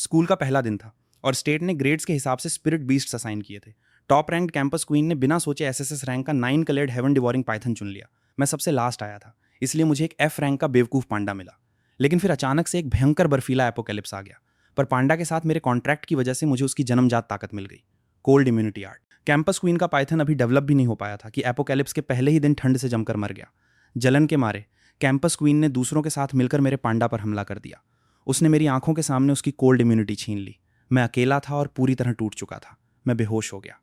School का पहला दिन था और स्टेट ने ग्रेड्स के हिसाब से स्पिरिट बीस्ट्स असाइन किए थे। टॉप रैंक्ड कैंपस क्वीन ने बिना सोचे एसएसएस रैंक का 9 कलर्ड हेवन डिवोरिंग पाइथन चुन लिया। मैं सबसे लास्ट आया था, इसलिए मुझे एक एफ रैंक का बेवकूफ पांडा मिला। लेकिन फिर अचानक से एक भयंकर बर्फीला एपोकैलिप्स आ गया। पर पांडा के साथ मेरे कॉन्ट्रैक्ट की वजह से मुझे उसकी जन्मजात ताकत मिल गई, cold immunity art. Campus queen का पाइथन अभी डेवलप भी नहीं हो पाया था कि एपोकैलिप्स के पहले ही दिन ठंड से जमकर मर गया। जलन के मारे कैंपस क्वीन ने दूसरों के साथ मिलकर मेरे पांडा पर हमला कर दिया। उसने मेरी आंखों के सामने उसकी कोल्ड इम्यूनिटी छीन ली। मैं अकेला था और पूरी तरह टूट चुका था। मैं बेहोश हो गया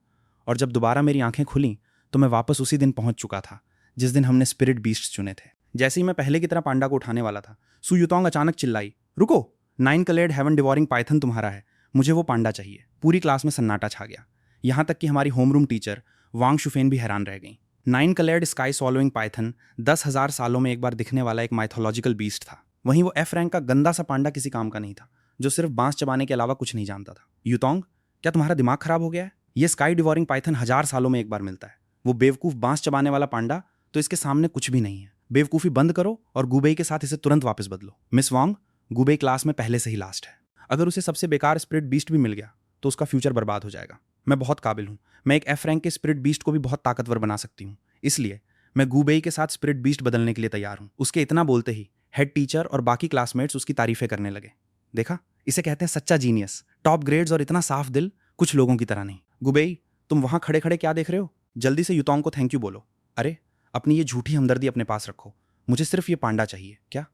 और जब दोबारा मेरी आंखें खुलीं तो मैं वापस उसी दिन पहुंच चुका था जिस दिन हमने स्पिरिट बीस्ट चुने थे। जैसे ही मैं पहले की तरह पांडा को उठाने वाला था, सु युतोंग अचानक चिल्लाई, रुको, 9 कलर्ड हेवन डिवोरिंग पाइथन तुम्हारा है, मुझे वो पांडा चाहिए। पूरी क्लास में सन्नाटा छा गया, यहाँ तक कि हमारी होमरूम टीचर वांग शुफेन भी हैरान रह गई। 9 कलर्ड स्काई सॉलोइंग पाइथन 10,000 सालों में एक बार दिखने वाला एक माइथोलॉजिकल बीस्ट था। वहीं वो एफ रैंक का गंदा सा पांडा किसी काम का नहीं था, जो सिर्फ बांस चबाने के अलावा कुछ नहीं जानता था। युतोंग, क्या तुम्हारा दिमाग खराब हो गया है? ये स्काई डिवोरिंग पाइथन 1000 सालों में एक बार मिलता है। वो बेवकूफ बांस चबाने वाला पांडा तो इसके सामने कुछ भी नहीं है। बेवकूफी बंद करो और गुबेई के साथ इसे तुरंत वापस बदलो। मिस वांग, गुबेई क्लास में पहले से ही लास्ट है। अगर उसे सबसे बेकार स्पिरिट बीस्ट भी मिल गया तो उसका फ्यूचर बर्बाद हो जाएगा। मैं बहुत काबिल हूँ, मैं एक एफ रैंक के स्पिरिट बीस्ट को भी बहुत ताकतवर बना सकती हूँ। इसलिए मैं गुबेई के साथ स्पिरिट बीस्ट बदलने के लिए तैयार हूँ। उसके इतना बोलते ही हेड टीचर और बाकी क्लासमेट्स उसकी तारीफें करने लगे। देखा, इसे कहते हैं सच्चा जीनियस। टॉप ग्रेड्स और इतना साफ दिल, कुछ लोगों की तरह नहीं। गुबेई, तुम वहां खड़े खड़े क्या देख रहे हो? जल्दी से युतोंग को थैंक यू बोलो। अरे, अपनी ये झूठी हमदर्दी अपने पास रखो, मुझे सिर्फ ये पांडा चाहिए। क्या?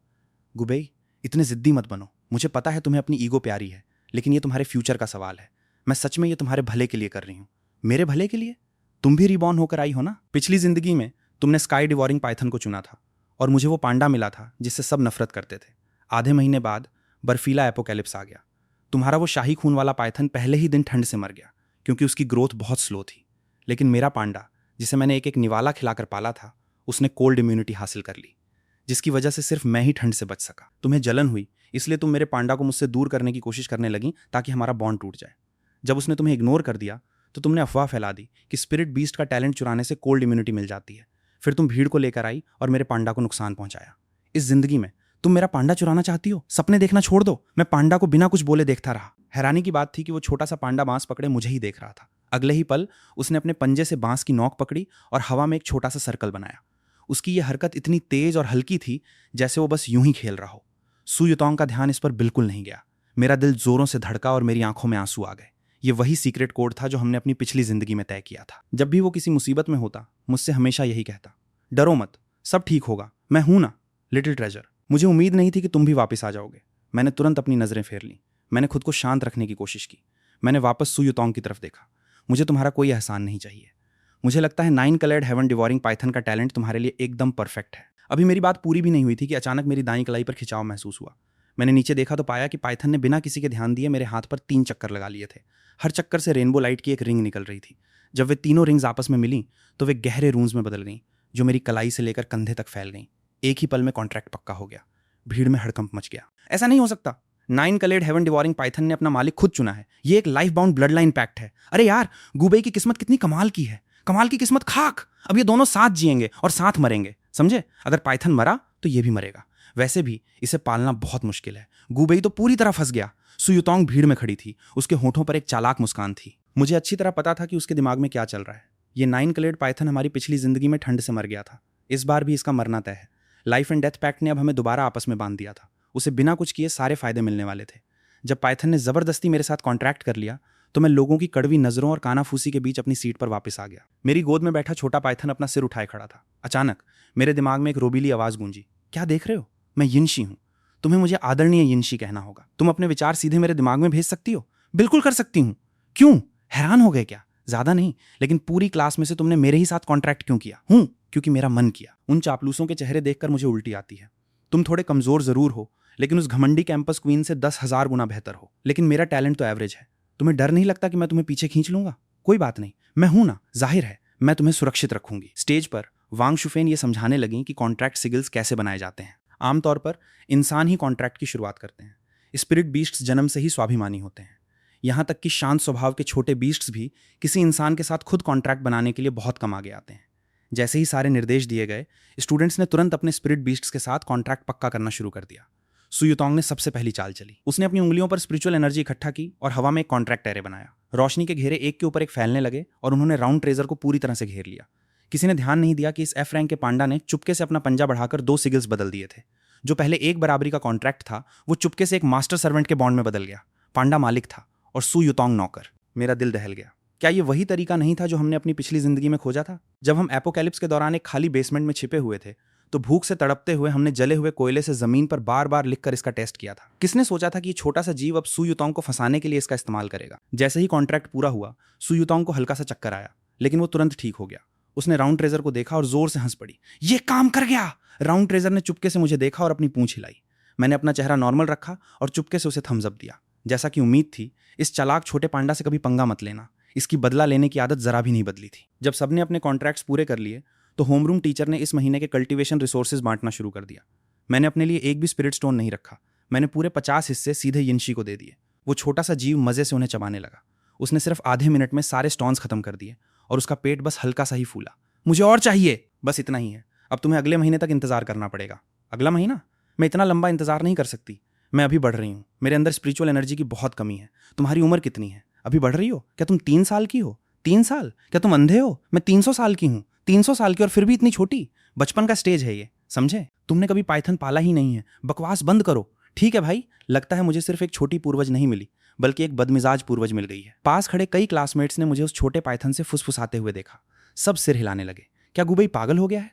गुबेई, इतने जिद्दी मत बनो। मुझे पता है तुम्हें अपनी ईगो प्यारी है, लेकिन ये तुम्हारे फ्यूचर का सवाल है। मैं सच में ये तुम्हारे भले के लिए कर रही हूँ। मेरे भले के लिए? तुम भी रिबॉर्न होकर आई हो ना। पिछली जिंदगी में तुमने स्काई डिवोरिंग पाइथन को चुना था और मुझे वो पांडा मिला था जिससे सब नफरत करते थे। आधे महीने बाद बर्फीला एपोकैलिप्स आ गया। तुम्हारा वो शाही खून वाला पाइथन पहले ही दिन ठंड से मर गया क्योंकि उसकी ग्रोथ बहुत स्लो थी। लेकिन मेरा पांडा, जिसे मैंने एक एक निवाला खिलाकर पाला था, उसने कोल्ड इम्यूनिटी हासिल कर ली, जिसकी वजह से सिर्फ मैं ही ठंड से बच सका। तुम्हें जलन हुई, इसलिए तुम मेरे पांडा को मुझसे दूर करने की कोशिश करने लगी ताकि हमारा बॉन्ड टूट जाए। जब उसने तुम्हें इग्नोर कर दिया तो तुमने अफवाह फैला दी कि स्पिरिट बीस्ट का टैलेंट चुराने से कोल्ड इम्यूनिटी मिल जाती है। फिर तुम भीड़ को लेकर आई और मेरे पांडा को नुकसान पहुंचाया। इस जिंदगी में तुम मेरा पांडा चुराना चाहती हो? सपने देखना छोड़ दो। मैं पांडा को बिना कुछ बोले देखता रहा। हैरानी की बात थी कि वो छोटा सा पांडा बांस पकड़े मुझे ही देख रहा था। अगले ही पल उसने अपने पंजे से बांस की नोक पकड़ी और हवा में एक छोटा सा सर्कल बनाया। उसकी ये हरकत इतनी तेज और हल्की थी जैसे वो बस यूं ही खेल रहा हो। सु युतोंग का ध्यान इस पर बिल्कुल नहीं गया। मेरा दिल जोरों से धड़का और मेरी आंखों में आंसू आ गए। ये वही सीक्रेट कोड था जो हमने अपनी पिछली जिंदगी में तय किया था। जब भी वो किसी मुसीबत में होता, मुझसे हमेशा यही कहता, डरो मत, सब ठीक होगा, मैं हूं ना, लिटिल ट्रेजर। मुझे उम्मीद नहीं थी कि तुम भी वापस आ जाओगे। मैंने तुरंत अपनी नजरें फेर लीं। मैंने खुद को शांत रखने की कोशिश की। मैंने वापस सु युतोंग की तरफ देखा। मुझे तुम्हारा कोई एहसान नहीं चाहिए। मुझे लगता है 9 कलर्ड हेवन डिवोरिंग पाइथन का टैलेंट तुम्हारे लिए एकदम परफेक्ट है। अभी मेरी बात पूरी भी नहीं हुई थी कि अचानक मेरी दाईं कलाई पर खिंचाव महसूस हुआ। मैंने नीचे देखा तो पाया कि पाइथन ने बिना किसी के ध्यान दिए मेरे हाथ पर 3 चक्कर लगा लिए थे। हर चक्कर से रेनबो लाइट की एक रिंग निकल रही थी। जब वे तीनों रिंग्स आपस में मिली तो वे गहरे रून्स में बदल गईं, जो मेरी कलाई से लेकर कंधे तक फैल गईं। एक ही पल में कॉन्ट्रैक्ट पक्का हो गया। भीड़ में हड़कंप मच गया। ऐसा नहीं हो सकता। 9 कलर्ड हेवन डिवोरिंग पाइथन ने अपना मालिक खुद चुना है। ये एक life bound blood line pact है। अरे यार, गुबेई की किस्मत कितनी कमाल की है। कमाल की किस्मत खाक। अब ये दोनों साथ जिएंगे और साथ मरेंगे, समझे? अगर पाइथन मरा तो ये भी मरेगा। वैसे भी इसे पालना बहुत मुश्किल है। गुबेई तो पूरी तरह फंस गया। सु युतोंग भीड़ में खड़ी थी। उसके होठों पर एक चालाक मुस्कान थी। मुझे अच्छी तरह पता था कि उसके दिमाग में क्या चल रहा है। ये 9 कलर्ड पाइथन हमारी पिछली जिंदगी में ठंड से मर गया था। इस बार भी इसका मरना तय है। लाइफ एंड डेथ पैक्ट ने अब हमें दोबारा आपस में बांध दिया था। उसे बिना कुछ किए सारे फायदे मिलने वाले थे। जब पाइथन ने जबरदस्ती मेरे साथ कॉन्ट्रैक्ट कर लिया तो मैं लोगों की कड़वी नजरों और कानाफूसी के बीच अपनी सीट पर वापस आ गया। मेरी गोद में बैठा छोटा पाइथन अपना सिर उठाए खड़ा था। अचानक मेरे दिमाग में एक रोबीली आवाज गूंजी, क्या देख रहे हो? मैं यिनशी हूं। तुम्हें मुझे आदरणीय यिनशी कहना होगा। तुम अपने विचार सीधे मेरे दिमाग में भेज सकती हो? बिल्कुल कर सकती हूं। क्यों? हैरान हो गए क्या? ज्यादा नहीं, लेकिन पूरी क्लास में से तुमने मेरे ही साथ कॉन्ट्रैक्ट क्यों किया? क्योंकि मेरा मन किया। उन चापलूसों के चेहरे देखकर मुझे उल्टी आती है। तुम थोड़े कमजोर जरूर हो, लेकिन उस घमंडी कैंपस क्वीन से 10,000 गुना बेहतर हो। लेकिन मेरा टैलेंट तो एवरेज है। तुम्हें डर नहीं लगता कि मैं तुम्हें पीछे खींच लूंगा? कोई बात नहीं, मैं हूं ना, जाहिर है मैं तुम्हें सुरक्षित रखूंगी। स्टेज पर वांग शुफेन ये समझाने लगी कि कॉन्ट्रैक्ट सिगल्स कैसे बनाए जाते हैं। आमतौर पर इंसान ही कॉन्ट्रैक्ट की शुरुआत करते हैं। स्पिरिट बीस्ट्स जन्म से ही स्वाभिमानी होते हैं। यहाँ तक कि शांत स्वभाव के छोटे बीस्ट्स भी किसी इंसान के साथ खुद कॉन्ट्रैक्ट बनाने के लिए बहुत कम आगे आते हैं। जैसे ही सारे निर्देश दिए गए, स्टूडेंट्स ने तुरंत अपने स्पिरिट बीस्ट्स के साथ कॉन्ट्रैक्ट पक्का करना शुरू कर दिया। सु युतोंग ने सबसे पहली चाल चली। उसने अपनी उंगलियों पर स्पिरिचुअल एनर्जी इकट्ठा की और हवा में एक कॉन्ट्रैक्ट एरे बनाया। रोशनी के घेरे एक के ऊपर एक फैलने लगे और उन्होंने राउंड ट्रेजर को पूरी तरह से घेर लिया। किसी ने ध्यान नहीं दिया कि इस एफ रैंक के पांडा ने चुपके से अपना पंजा बढ़ाकर 2 सिगल्स बदल दिए थे। जो पहले एक बराबरी का कॉन्ट्रैक्ट था वो चुपके से एक मास्टर सर्वेंट के बॉन्ड में बदल गया। पांडा मालिक था और सु युतोंग नौकर। मेरा दिल दहल गया। क्या ये वही तरीका नहीं था जो हमने अपनी पिछली जिंदगी में खोजा था? जब हम एपोकैलिप्स के दौरान एक खाली बेसमेंट में छिपे हुए थे तो भूख से तड़पते हुए हमने जले हुए कोयले से जमीन पर बार बार लिखकर इसका टेस्ट किया था। किसने सोचा था कि ये छोटा सा जीव अब सु युतोंग को फंसाने के लिए इसका इस्तेमाल करेगा? जैसे ही कॉन्ट्रैक्ट पूरा हुआ सु युतोंग को हल्का सा चक्कर आया, लेकिन वो तुरंत ठीक हो गया। उसने राउंड ट्रेजर को देखा और जोर से हंस पड़ी। ये काम कर गया! राउंड ट्रेजर ने चुपके से मुझे देखा और अपनी पूंछ हिलाई। मैंने अपना चेहरा नॉर्मल रखा और चुपके से उसे थम्स अप दिया। जैसा कि उम्मीद थी, इस चालाक छोटे पांडा से कभी पंगा मत लेना। इसकी बदला लेने की आदत जरा भी नहीं बदली थी। जब सबने अपने कॉन्ट्रैक्ट्स पूरे कर लिए तो होमरूम टीचर ने इस महीने के कल्टीवेशन रिसोर्सेज बांटना शुरू कर दिया। मैंने अपने लिए एक भी स्पिरिट स्टोन नहीं रखा। मैंने पूरे 50 हिस्से सीधे यिनशी को दे दिए। वो छोटा सा जीव मजे से उन्हें चबाने लगा। उसने सिर्फ आधे मिनट में सारे स्टोन्स खत्म कर दिए और उसका पेट बस हल्का सा ही फूला। मुझे और चाहिए, बस इतना ही है। अब तुम्हें अगले महीने तक इंतजार करना पड़ेगा। अगला महीना? मैं इतना लंबा इंतजार नहीं कर सकती। मैं अभी बढ़ रही हूँ। मेरे अंदर स्पिरिचुअल एनर्जी की बहुत कमी है। तुम्हारी उम्र कितनी है? अभी बढ़ रही हो? क्या तुम 3 साल की हो? 3 साल? क्या तुम अंधे हो? मैं 300 साल की हूँ। 300 साल की और फिर भी इतनी छोटी? बचपन का स्टेज है ये, समझे? तुमने कभी पाइथन पाला ही नहीं है। बकवास बंद करो। ठीक है भाई, लगता है मुझे सिर्फ एक छोटी पूर्वज नहीं मिली बल्कि एक बदमिजाज पूर्वज मिल गई है। पास खड़े कई क्लासमेट्स ने मुझे उस छोटे पाइथन से फुसफुसाते हुए देखा। सब सिर हिलाने लगे। क्या गुबई पागल हो गया है?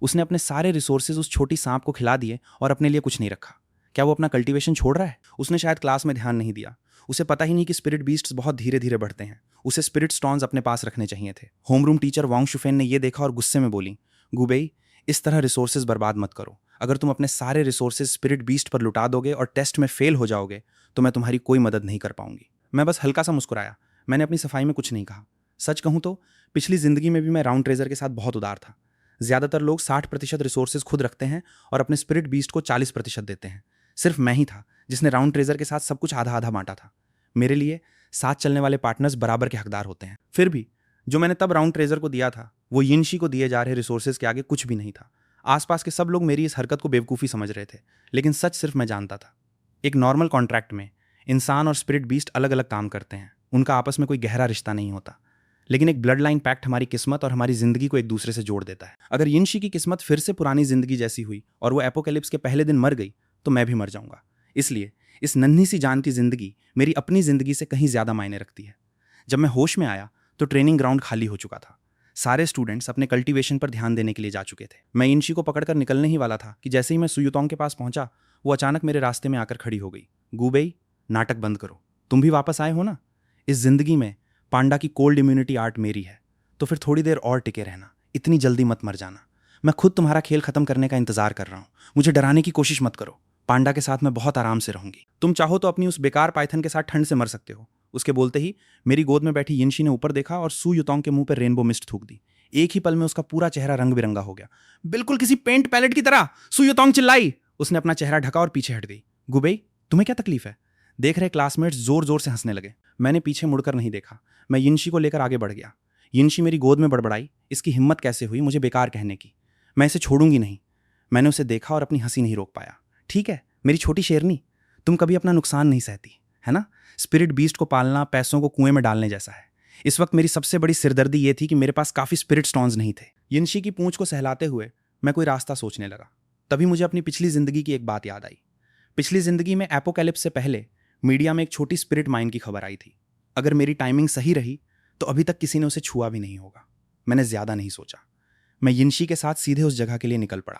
उसने अपने सारे रिसोर्सेज उस छोटी सांप को खिला दिए और अपने लिए कुछ नहीं रखा। क्या वो अपना कल्टीवेशन छोड़ रहा है? उसने शायद क्लास में ध्यान नहीं दिया। उसे पता ही नहीं कि स्पिरिट बीस्ट्स बहुत धीरे धीरे बढ़ते हैं। उसे स्पिरिट स्टोन्स अपने पास रखने चाहिए थे। होमरूम टीचर वांग शुफेन ने यह देखा और गुस्से में बोली, गुबेई, इस तरह रिसोर्सेज बर्बाद मत करो। अगर तुम अपने सारे रिसोर्सेज स्पिरिट बीस्ट पर लुटा दोगे और टेस्ट में फेल हो जाओगे तो मैं तुम्हारी कोई मदद नहीं कर पाऊंगी। मैं बस हल्का सा मुस्कुराया। मैंने अपनी सफाई में कुछ नहीं कहा। सच कहूं तो पिछली जिंदगी में भी मैं राउंड ट्रेजर के साथ बहुत उदार था। ज्यादातर लोग 60% रिसोर्सेज खुद रखते हैं और अपने स्पिरिट बीस्ट को 40% देते हैं। सिर्फ मैं ही था जिसने राउंड ट्रेजर के साथ सब कुछ आधा आधा बांटा था। मेरे लिए साथ चलने वाले पार्टनर्स बराबर के हकदार होते हैं। फिर भी जो मैंने तब राउंड ट्रेजर को दिया था वो यिनशी को दिए जा रहे रिसोर्सेज के आगे कुछ भी नहीं था। आसपास के सब लोग मेरी इस हरकत को बेवकूफ़ी समझ रहे थे, लेकिन सच सिर्फ मैं जानता था। एक नॉर्मल कॉन्ट्रैक्ट में इंसान और स्पिरिट बीस्ट अलग अलग काम करते हैं। उनका आपस में कोई गहरा रिश्ता नहीं होता, लेकिन एक ब्लड लाइन पैक्ट हमारी किस्मत और हमारी जिंदगी को एक दूसरे से जोड़ देता है। अगर यिनशी की किस्मत फिर से पुरानी जिंदगी जैसी हुई और वो एपोकैलिप्स के पहले दिन मर गई तो मैं भी मर जाऊंगा। इसलिए इस नन्ही सी जान की जिंदगी मेरी अपनी जिंदगी से कहीं ज्यादा मायने रखती है। जब मैं होश में आया तो ट्रेनिंग ग्राउंड खाली हो चुका था। सारे स्टूडेंट्स अपने कल्टीवेशन पर ध्यान देने के लिए जा चुके थे। मैं यिनशी को पकड़कर निकलने ही वाला था कि जैसे ही मैं सु युतोंग के पास पहुंचा वो अचानक मेरे रास्ते में आकर खड़ी हो गई। गुबेई, नाटक बंद करो। तुम भी वापस आए हो ना? इस जिंदगी में पांडा की कोल्ड इम्यूनिटी आर्ट मेरी है, तो फिर थोड़ी देर और टिके रहना। इतनी जल्दी मत मर जाना। मैं खुद तुम्हारा खेल खत्म करने का इंतजार कर रहा हूँ। मुझे डराने की कोशिश मत करो। पांडा के साथ मैं बहुत आराम से रहूंगी। तुम चाहो तो अपनी उस बेकार पाइथन के साथ ठंड से मर सकते हो। उसके बोलते ही मेरी गोद में बैठी यिनशी ने ऊपर देखा और सु युतोंग के मुंह पर रेनबो मिस्ट थूक दी। एक ही पल में उसका पूरा चेहरा रंग बिरंगा हो गया, बिल्कुल किसी पेंट पैलेट की तरह। सु युतोंग चिल्लाई। उसने अपना चेहरा ढका और पीछे हट गई। गुबेई, तुम्हें क्या तकलीफ है? देख रहे क्लासमेट्स जोर जोर से हंसने लगे। मैंने पीछे मुड़कर नहीं देखा। मैं यिनशी को लेकर आगे बढ़ गया। यिनशी मेरी गोद में बड़बड़ाई, इसकी हिम्मत कैसे हुई मुझे बेकार कहने की। मैं इसे छोड़ूंगी नहीं। मैंने उसे देखा और अपनी हंसी नहीं रोक पाया। ठीक है मेरी छोटी शेरनी, तुम कभी अपना नुकसान नहीं सहती, है ना? स्पिरिट बीस्ट को पालना पैसों को कुएं में डालने जैसा है। इस वक्त मेरी सबसे बड़ी सिरदर्दी ये थी कि मेरे पास काफी स्पिरिट स्टोन्स नहीं थे। यिनशी की पूंछ को सहलाते हुए मैं कोई रास्ता सोचने लगा। तभी मुझे अपनी पिछली जिंदगी की एक बात याद आई। पिछली जिंदगी में एपोकैलिप्स से पहले मीडिया में एक छोटी स्पिरिट माइन की खबर आई थी। अगर मेरी टाइमिंग सही रही तो अभी तक किसी ने उसे छुआ भी नहीं होगा। मैंने ज्यादा नहीं सोचा। मैं यिनशी के साथ सीधे उस जगह के लिए निकल पड़ा।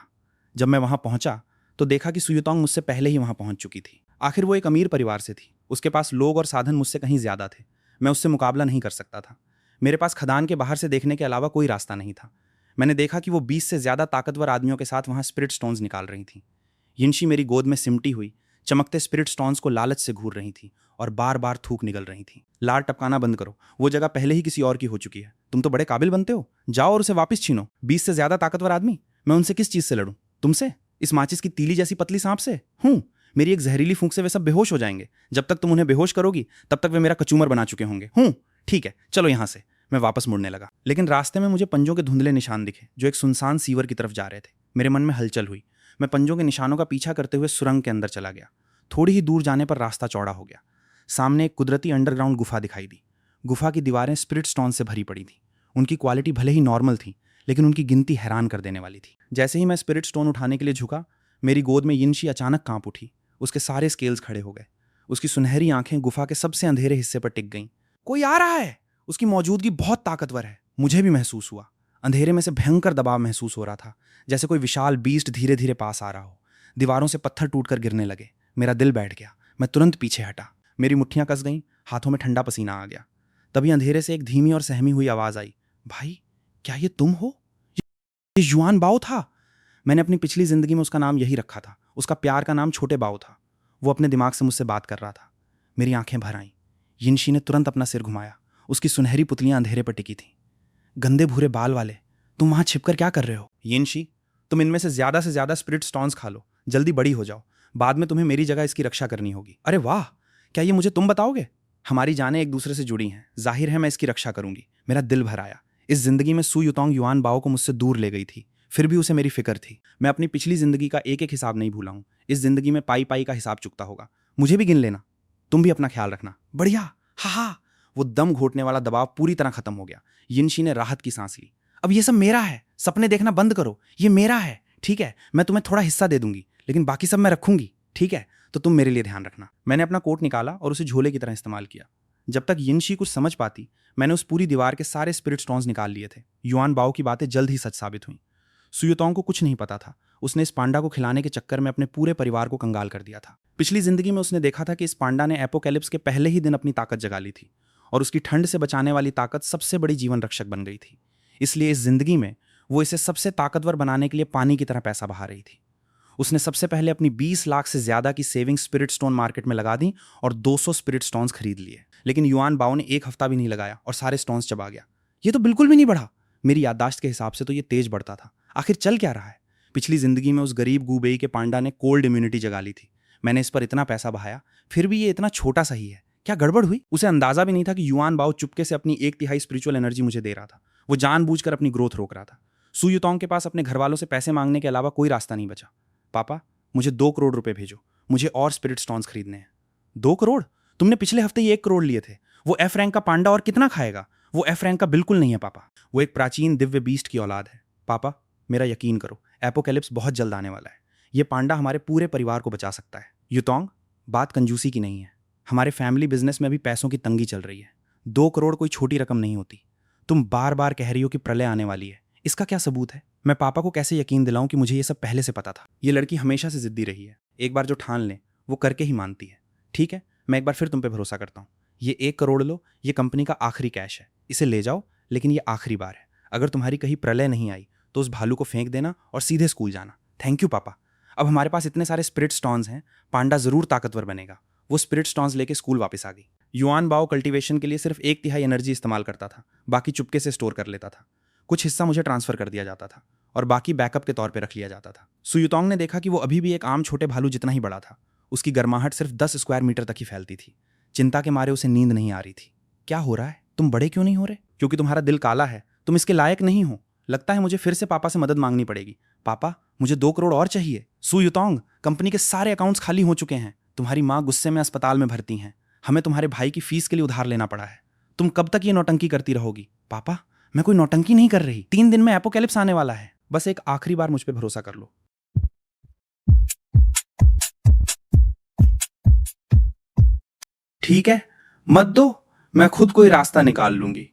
जब मैं वहां पहुंचा तो देखा कि सु युतोंग मुझसे पहले ही वहां पहुंच चुकी थी। आखिर वो एक अमीर परिवार से थी। उसके पास लोग और साधन मुझसे कहीं ज्यादा थे। मैं उससे मुकाबला नहीं कर सकता था। मेरे पास खदान के बाहर से देखने के अलावा कोई रास्ता नहीं था। मैंने देखा कि वो 20 से ज्यादा ताकतवर आदमियों के साथ वहां स्पिरिट स्टोन्स निकाल रही थी। यिनशी मेरी गोद में सिमटी हुई चमकते स्पिरिट स्टोन्स को लालच से घूर रही थी और बार बार थूक निकल रही थी। लार टपकाना बंद करो। वो जगह पहले ही किसी और की हो चुकी है। तुम तो बड़े काबिल बनते हो। जाओ और उसे वापस छीनो। 20 से ज्यादा ताकतवर आदमी, मैं उनसे किस चीज से लड़ूं? तुमसे? इस माचिस की तीली जैसी पतली सांप से? मेरी एक जहरीली फूंक से वे सब बेहोश हो जाएंगे। जब तक तुम उन्हें बेहोश करोगी तब तक वे मेरा कचूमर बना चुके होंगे। ठीक है चलो यहां से। मैं वापस मुड़ने लगा, लेकिन रास्ते में मुझे पंजों के धुंधले निशान दिखे जो एक सुनसान सीवर की तरफ जा रहे थे। मेरे मन में हलचल हुई। मैं पंजों के निशानों का पीछा करते हुए सुरंग के अंदर चला गया। थोड़ी ही दूर जाने पर रास्ता चौड़ा हो गया। सामने एक कुदरती अंडरग्राउंड गुफा दिखाई दी। गुफा की दीवारें स्पिरिट स्टोन से भरी पड़ी थी। उनकी क्वालिटी भले ही नॉर्मल थी, लेकिन उनकी गिनती हैरान कर देने वाली थी। जैसे ही मैं स्पिरिट स्टोन उठाने के लिए झुका, मेरी गोद में यिनशी अचानक कांप उठी। उसके सारे स्केल्स खड़े हो गए। उसकी सुनहरी आंखें गुफा के सबसे अंधेरे हिस्से पर टिक गईं। कोई आ रहा है। उसकी मौजूदगी बहुत ताकतवर है। मुझे भी महसूस हुआ। अंधेरे में से भयंकर दबाव महसूस हो रहा था, जैसे कोई विशाल बीस्ट धीरे धीरे पास आ रहा हो। दीवारों से पत्थर टूटकर गिरने लगे। मेरा दिल बैठ गया। मैं तुरंत पीछे हटा। मेरी मुट्ठियां कस गईं, हाथों में ठंडा पसीना आ गया। तभी अंधेरे से एक धीमी और सहमी हुई आवाज आई, भाई क्या ये तुम हो? ये युआन बाओ था। मैंने अपनी पिछली जिंदगी में उसका नाम यही रखा था। उसका प्यार का नाम छोटे बाओ था। वो अपने दिमाग से मुझसे बात कर रहा था। मेरी आंखें भर आईं। यिनशी ने तुरंत अपना सिर घुमाया। उसकी सुनहरी पुतलियां अंधेरे पर टिकी थीं। गंदे भूरे बाल वाले, तुम वहां छिपकर क्या कर रहे हो? यिनशी, तुम इनमें से ज्यादा स्पिरिट स्टोन्स खा लो। जल्दी बड़ी हो जाओ। बाद में तुम्हें मेरी जगह इसकी रक्षा करनी होगी। अरे वाह, क्या ये मुझे तुम बताओगे? हमारी जानें एक दूसरे से जुड़ी हैं। जाहिर है मैं इसकी रक्षा करूंगी। मेरा दिल भर आया। इस जिंदगी में सु युतोंग युआन बाओ को मुझसे दूर ले गई थी, फिर भी उसे मेरी फिक्र थी। मैं अपनी पिछली जिंदगी का एक एक हिसाब नहीं भूला हूं। इस जिंदगी में पाई पाई का हिसाब चुकता होगा। मुझे भी गिन लेना। तुम भी अपना ख्याल रखना। बढ़िया। हा। वो दम घोटने वाला दबाव पूरी तरह खत्म हो गया। यिनशी ने राहत की सांस ली। अब ये सब मेरा है। सपने देखना बंद करो। ये मेरा है, ठीक है? मैं तुम्हें थोड़ा हिस्सा दे दूंगी, लेकिन बाकी सब मैं रखूंगी, ठीक है? तो तुम मेरे लिए ध्यान रखना। मैंने अपना कोट निकाला और उसे झोले की तरह इस्तेमाल किया। जब तक यिनशी कुछ समझ पाती, मैंने उस पूरी दीवार के सारे स्पिरिट स्टोन्स निकाल लिए थे। युआन बाओ की बातें जल्द ही सच साबित हुई। सु युतोंग को कुछ नहीं पता था। उसने इस पांडा को खिलाने के चक्कर में अपने पूरे परिवार को कंगाल कर दिया था। पिछली जिंदगी में उसने देखा था कि इस पांडा ने एपोकैलिप्स के पहले ही दिन अपनी ताकत जगा ली थी, और उसकी ठंड से बचाने वाली ताकत सबसे बड़ी जीवन रक्षक बन गई थी। इसलिए इस जिंदगी में वो इसे सबसे ताकतवर बनाने के लिए पानी की तरह पैसा बहा रही थी। उसने सबसे पहले अपनी 20 लाख से ज्यादा की सेविंग स्पिरिट स्टोन मार्केट में लगा दी और 200 स्पिरिट स्टोन्स खरीद लिए। लेकिन युआन बाओ ने एक हफ्ता भी नहीं लगाया और सारे स्टोन्स चबा गया। ये तो बिल्कुल भी नहीं बढ़ा। मेरी याददाश्त के हिसाब से तो ये तेज बढ़ता था। आखिर चल क्या रहा है? पिछली जिंदगी में उस गरीब गूबेई के पांडा ने कोल्ड इम्यूनिटी जगा ली थी। मैंने इस पर इतना पैसा बहाया, फिर भी ये इतना छोटा सा ही है। क्या गड़बड़ हुई? उसे अंदाजा भी नहीं था कि युआन बाओ चुपके से अपनी 1/3 स्पिरिचुअल एनर्जी मुझे दे रहा था। वो जानबूझकर अपनी ग्रोथ रोक रहा था। सु युतोंग के पास अपने घर वालों से पैसे मांगने के अलावा कोई रास्ता नहीं बचा। पापा, मुझे 2 करोड़ रुपए भेजो। मुझे और स्पिरिट स्टोन्स खरीदने हैं। 2 करोड़? तुमने पिछले हफ्ते ही 1 करोड़ लिए थे। वो एफ रैंक का पांडा और कितना खाएगा? वो एफ रैंक का बिल्कुल नहीं है पापा। वो एक प्राचीन दिव्य बीस्ट की औलाद है। पापा, मेरा यकीन करो, एपोकैलिप्स बहुत जल्द आने वाला है। ये पांडा हमारे पूरे परिवार को बचा सकता है। युतोंग, बात कंजूसी की नहीं है। हमारे फैमिली बिजनेस में भी पैसों की तंगी चल रही है। 2 करोड़ कोई छोटी रकम नहीं होती। तुम बार बार कह रही हो कि प्रलय आने वाली है। इसका क्या सबूत है? मैं पापा को कैसे यकीन दिलाऊं कि मुझे ये सब पहले से पता था? ये लड़की हमेशा से जिद्दी रही है। एक बार जो ठान ले वो करके ही मानती है। ठीक है, मैं एक बार फिर तुम पे भरोसा करता हूँ। ये 1 करोड़ लो। ये कंपनी का आखिरी कैश है। इसे ले जाओ, लेकिन ये आखिरी बार है। अगर तुम्हारी कहीं प्रलय नहीं आई तो उस भालू को फेंक देना और सीधे स्कूल जाना। थैंक यू पापा। अब हमारे पास इतने सारे स्पिरिट स्टोन्स हैं, पांडा जरूर ताकतवर बनेगा। वो स्पिरिट स्टोन्स लेके स्कूल वापस आ गई। युआन बाओ कल्टीवेशन के लिए सिर्फ 1/3 एनर्जी इस्तेमाल करता था। बाकी चुपके से स्टोर कर लेता था। कुछ हिस्सा मुझे ट्रांसफर कर दिया जाता था और बाकी बैकअप के तौर पे रख लिया जाता था। सु युतोंग ने देखा कि वो अभी भी एक आम छोटे भालू जितना ही बड़ा था। उसकी गर्माहट सिर्फ 10 स्क्वायर मीटर तक ही फैलती थी। चिंता के मारे उसे नींद नहीं आ रही थी। क्या हो रहा है? तुम बड़े क्यों नहीं हो रहे? क्योंकि तुम्हारा दिल काला है। तुम इसके लायक नहीं हो। लगता है मुझे फिर से पापा से मदद मांगनी पड़ेगी। पापा, मुझे 2 करोड़ और चाहिए। सु युतोंग, कंपनी के सारे अकाउंट्स खाली हो चुके हैं। तुम्हारी माँ गुस्से में अस्पताल में भर्ती हैं। हमें तुम्हारे भाई की फीस के लिए उधार लेना पड़ा है। तुम कब तक ये नौटंकी करती रहोगी? पापा, मैं कोई नौटंकी नहीं कर रही। 3 दिन में एपोकैलिप्स आने वाला है। बस एक आखिरी बार मुझ पे भरोसा कर लो। ठीक है, मत दो। मैं खुद कोई रास्ता निकाल लूंगी।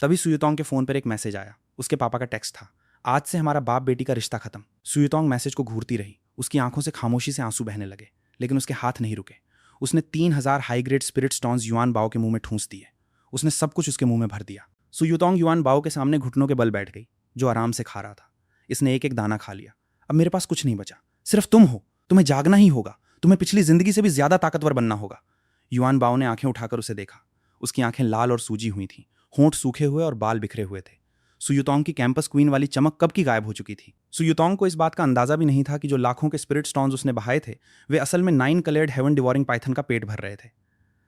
तभी सु युतोंग के फोन पर एक मैसेज आया। उसके पापा का टेक्स्ट था, आज से हमारा बाप बेटी का रिश्ता खत्म। सु युतोंग मैसेज को घूरती रही। उसकी आंखों से खामोशी से आंसू बहने लगे, लेकिन उसके हाथ नहीं रुके। उसने 3000 high grade spirit stones yuan बाओ के मुंह में ठूंस दिए। उसने सब कुछ उसके मुंह में भर दिया। सु युतोंग युआन बाओ के सामने घुटनों के बल बैठ गई, जो आराम से खा रहा था। इसने एक एक दाना खा लिया। अब मेरे पास कुछ नहीं बचा, सिर्फ तुम हो। तुम्हें जागना ही होगा। तुम्हें पिछली जिंदगी से भी ज्यादा ताकतवर बनना होगा। युआन बाओ ने आंखें उठाकर उसे देखा। उसकी आंखें लाल और सूजी हुई थीं, होंठ सूखे हुए और बाल बिखरे हुए थे। सुयुतोंग की कैंपस क्वीन वाली चमक कब की गायब हो चुकी थी। सुयुतोंग को इस बात का अंदाजा भी नहीं था कि जो लाखों के स्पिरिट स्टोन्स उसने बहाए थे वे असल में 9 कलर्ड हेवन डिवोरिंग पाइथन का पेट भर रहे थे।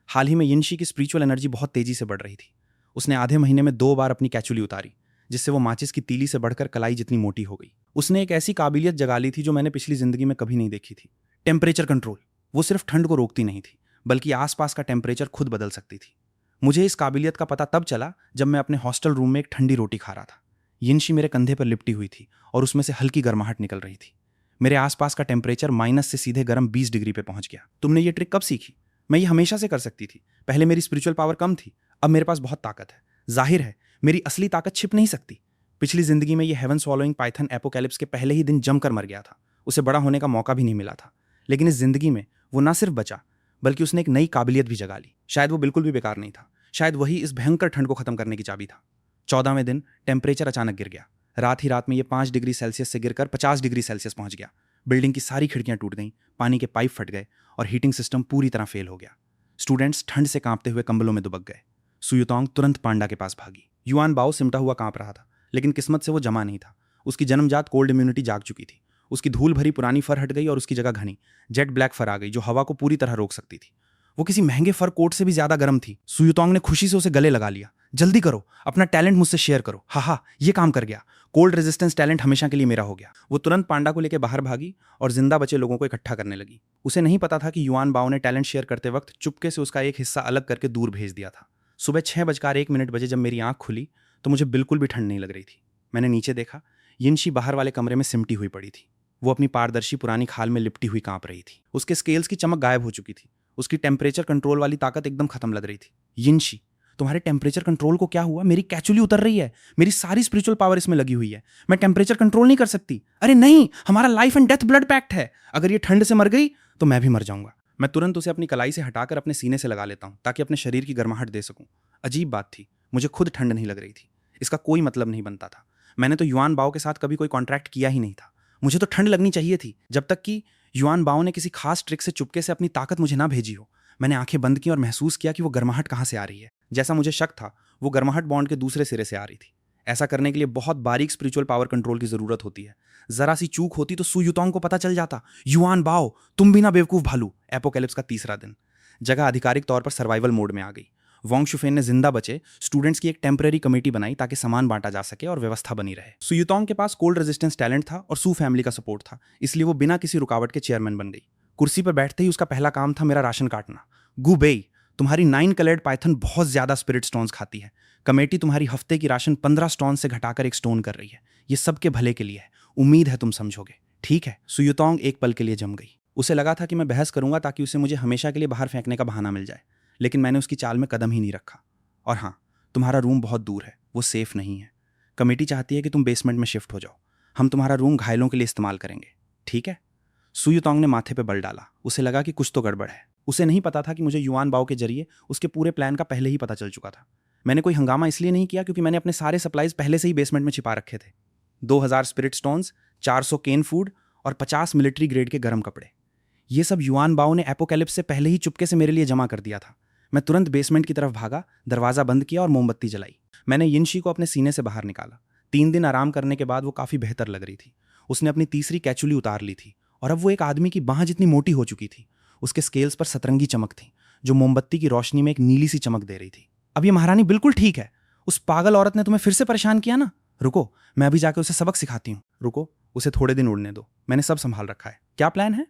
हाल ही में यिनशी की स्पिरिचुअल एनर्जी बहुत तेजी से बढ़ रही थी। उसने आधे महीने में 2 बार अपनी कैचुली उतारी, जिससे वो माचिस की तीली से बढ़कर कलाई जितनी मोटी हो गई। उसने एक ऐसी काबिलियत जगा ली थी जो मैंने पिछली जिंदगी में कभी नहीं देखी थी। Temperature control. वो सिर्फ ठंड को रोकती नहीं थी, बल्कि आसपास का टेम्परेचर खुद बदल सकती थी। मुझे इस काबिलियत का पता तब चला जब मैं अपने हॉस्टल रूम में एक ठंडी रोटी खा रहा था। यिनशी मेरे कंधे पर लिपटी हुई थी और उसमें से हल्की गर्माहट निकल रही थी। मेरे आसपास का टेम्परेचर माइनस से सीधे गर्म 20 डिग्री पे पहुंच गया। तुमने ये ट्रिक कब सीखी? मैं ये हमेशा से कर सकती थी। पहले मेरी स्पिरिचुअल पावर कम थी, अब मेरे पास बहुत ताकत है। जाहिर है मेरी असली ताकत छिप नहीं सकती। पिछली जिंदगी में ये हेवन स्वॉलोइंग पाइथन एपोकैलिप्स के पहले ही दिन जमकर मर गया था। उसे बड़ा होने का मौका भी नहीं मिला था। लेकिन इस जिंदगी में वो ना सिर्फ बचा, बल्कि उसने एक नई काबिलियत भी जगा ली। शायद वो बिल्कुल भी बेकार नहीं था। शायद वही इस भयंकर ठंड को खत्म करने की चाबी था। 14वें दिन टेम्परेचर अचानक गिर गया। रात ही रात में ये 5 डिग्री सेल्सियस से गिरकर 50 डिग्री सेल्सियस पहुंच गया। बिल्डिंग की सारी खिड़कियां टूट गईं, पानी के पाइप फट गए और हीटिंग सिस्टम पूरी तरह फेल हो गया। स्टूडेंट्स ठंड से कांपते हुए कंबलों में दुबक गए। सुयुतोंग तुरंत पांडा के पास भागी। युआन बाओ सिमटा हुआ कांप रहा था, लेकिन किस्मत से वो जमा नहीं था। उसकी जन्मजात कोल्ड इम्यूनिटी जाग चुकी थी। उसकी धूल भरी पुरानी फर हट गई और उसकी जगह घनी जेट ब्लैक फर आ गई, जो हवा को पूरी तरह रोक सकती थी। वो किसी महंगे फर कोट से भी ज्यादा गर्म थी। सुयुतोंग ने खुशी से उसे गले लगा लिया। जल्दी करो, अपना टैलेंट मुझसे शेयर करो। हा, ये काम कर गया। कोल्ड रेजिस्टेंस टैलेंट हमेशा के लिए मेरा हो गया। वो तुरंत पांडा को लेकर बाहर भागी और जिंदा बचे लोगों को इकट्ठा करने लगी। उसे नहीं पता था कि युआन बाओ ने टैलेंट शेयर करते वक्त चुपके से उसका एक हिस्सा अलग करके दूर भेज दिया था। सुबह 6:01 बजे जब मेरी आंख खुली तो मुझे बिल्कुल भी ठंड नहीं लग रही थी। मैंने नीचे देखा, यिनशी बाहर वाले कमरे में सिमटी हुई पड़ी थी। वो अपनी पारदर्शी पुरानी खाल में लिपटी हुई कांप रही थी। उसके स्केल्स की चमक गायब हो चुकी थी। उसकी टेम्परेचर कंट्रोल वाली ताकत एकदम खत्म लग रही थी। यिनशी, तुम्हारे टेम्परेचर कंट्रोल को क्या हुआ? मेरी कैचुली उतर रही है। मेरी सारी स्पिरिचुअल पावर इसमें लगी हुई है। मैं टेम्परेचर कंट्रोल नहीं कर सकती। अरे नहीं, हमारा life and death blood pact है। अगर ये ठंड से मर गई तो मैं भी मर जाऊंगा। मैं तुरंत उसे अपनी कलाई से हटाकर अपने सीने से लगा लेता हूं ताकि अपने शरीर की गर्माहट दे सकूं। अजीब बात थी, मुझे खुद ठंड नहीं लग रही थी। इसका कोई मतलब नहीं बनता था। मैंने तो युआन बाओ के साथ कभी कोई कॉन्ट्रैक्ट किया ही नहीं था। मुझे तो ठंड लगनी चाहिए थी, जब तक कि युआन बाओ ने किसी खास ट्रिक से चुपके से अपनी ताकत मुझे ना भेजी हो। मैंने आंखें बंद की और महसूस किया कि वो गर्माहट कहाँ से आ रही है। जैसा मुझे शक था, वो गर्माहट बॉन्ड के दूसरे सिरे से आ रही थी। ऐसा करने के लिए बहुत बारीक स्पिरिचुअल पावर कंट्रोल की जरूरत होती है। जरा सी चूक होती तो सुयुतोंग को पता चल जाता। युआन बाओ, तुम भी ना बेवकूफ भालू। एपोकैलिप्स का तीसरा दिन। जगह आधिकारिक तौर पर सर्वाइवल मोड में आ गई। वोंग शुफेन ने जिंदा बचे स्टूडेंट्स की एक टेम्पररी कमेटी बनाई ताकि सामान बांटा जा सके और व्यवस्था बनी रहे। सुयुतोंग के पास कोल्ड रेजिस्टेंस टैलेंट था और सू फैमिली का सपोर्ट था, इसलिए वो बिना किसी रुकावट के चेयरमैन बन गई। कुर्सी पर बैठते ही उसका पहला काम था मेरा राशन काटना। गुबेई, तुम्हारी 9 कलर्ड पाइथन बहुत ज्यादा स्पिरिट स्टोन्स खाती है। कमेटी तुम्हारी हफ्ते की राशन 15 स्टोन से घटाकर 1 स्टोन कर रही है। ये सबके भले के लिए है। उम्मीद है तुम समझोगे। ठीक है। सुयुतोंग एक पल के लिए जम गई। उसे लगा था कि मैं बहस करूंगा ताकि उसे मुझे हमेशा के लिए बाहर फेंकने का बहाना मिल जाए, लेकिन मैंने उसकी चाल में कदम ही नहीं रखा। और हाँ, तुम्हारा रूम बहुत दूर है, वो सेफ नहीं है। कमेटी चाहती है कि तुम बेसमेंट में शिफ्ट हो जाओ। हम तुम्हारा रूम घायलों के लिए इस्तेमाल करेंगे, ठीक है? सुयुतोंग ने माथे पे बल डाला। उसे लगा कि कुछ तो गड़बड़ है। उसे नहीं पता था कि मुझे युआन बाओ के जरिए उसके पूरे प्लान का पहले ही पता चल चुका था। मैंने कोई हंगामा इसलिए नहीं किया क्योंकि मैंने अपने सारे सप्लाईज पहले से ही बेसमेंट में छिपा रखे थे। 2000 स्पिरिट स्टोन्स, 400 केन फूड और 50 मिलिट्री ग्रेड के गर्म कपड़े। ये सब युआन बाओ ने एपोकैलिप्स से पहले ही चुपके से मेरे लिए जमा कर दिया था। मैं तुरंत बेसमेंट की तरफ भागा, दरवाजा बंद किया और मोमबत्ती जलाई। मैंने यिनशी को अपने सीने से बाहर निकाला। 3 दिन आराम करने के बाद वो काफी बेहतर लग रही थी। उसने अपनी तीसरी कैचुली उतार ली थी और अब वो एक आदमी की बांह जितनी मोटी हो चुकी थी। उसके स्केल्स पर सतरंगी चमक थी, जो मोमबत्ती की रोशनी में एक नीली सी चमक दे रही थी। अब ये महारानी बिल्कुल ठीक है। उस पागल औरत ने तुम्हें फिर से परेशान किया ना? रुको, मैं अभी जाकर उसे सबक सिखाती हूँ। रुको, उसे थोड़े दिन उड़ने दो, मैंने सब संभाल रखा है। क्या प्लान है?